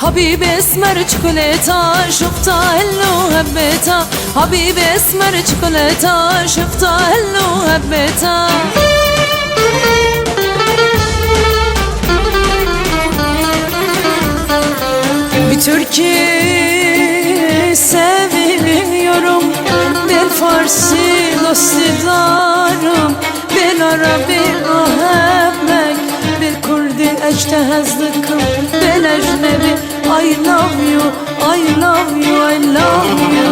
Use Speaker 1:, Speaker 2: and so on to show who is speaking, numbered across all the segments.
Speaker 1: حبيبي اسمر شوكولاتة شفتها هلو هبيتها حبيبي اسمر شوكولاتة شفتها هلو هبيتها Bir türkü seviyorum, ben Farsi dostlarım, ben Arabi ahebmek, ben Kurdi eçtehezlikim, ben ecnebi I love you, I love you, I love you.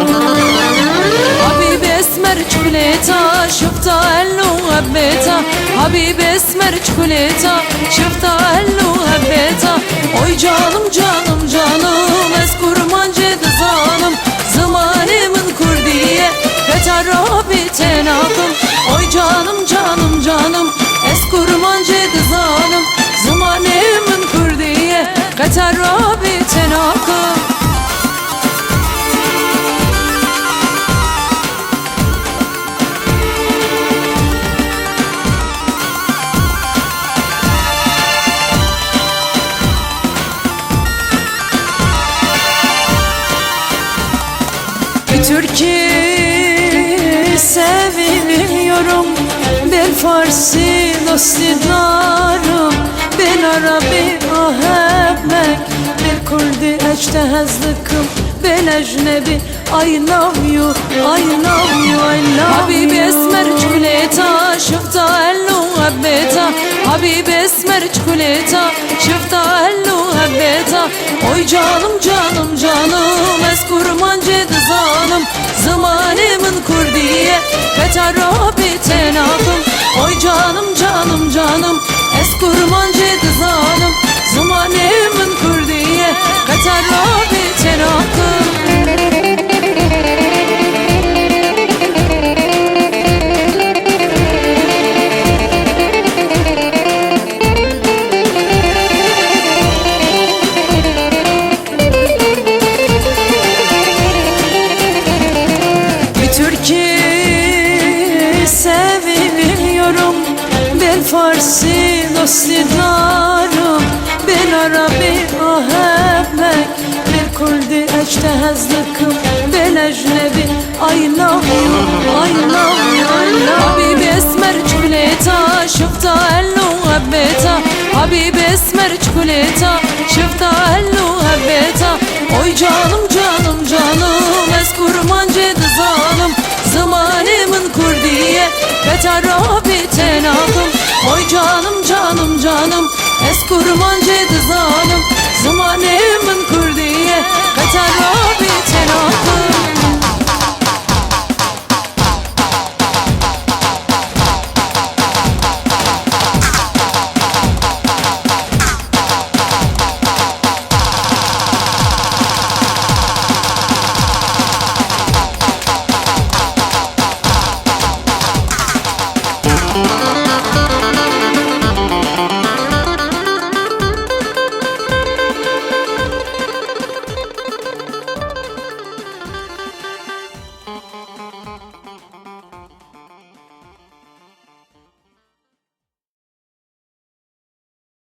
Speaker 1: Habibi esmer çikolata şıfta hello habbeta Habibi esmer çikolata şıfta hello habbeta Oy canım canım canım es kurmancı dızanım Zamanımın kurdiye Beter Rabbi tenakım Oy canım canım canım es kurmancı dızanım Zamanımın kurdiye Beter Rabbi tenakım Türkü seviyorum, ben Farsi dostlarım, ben Arabi ahebmek, ben Kurdi eçtehezlikim, ben ecnebi I love you, I love you, I love you. Habibi esmer çikolata şıfta hello habbeta Habibi esmer çikolata şıfta hello habbeta Oy canım canım canım es kurmancı dızanım Zamanımın kurdiye Beter Rabbi tenakım Oy canım canım canım es kurmancı dızanım Zamanımın kurdiye Beter Rabbi tenakım Türkü seviyorum, ben Farsi dostlarım, ben Arabi ahebmek, ben Kurdi eçtehezlikim, ben ecnebi I love you, I love you, I love you. Habibi esmer çikolata şıfta hello habbeta Habibi esmer çikolata şıfta hello habbeta Oy canım canım canım es kurmancı dızanım Zamanımın kurdiye Beter Rabbi tenakım Oy canım canım canım es kurmancı dızanım Zamanımın kurdiye Beter Rabbi tenakım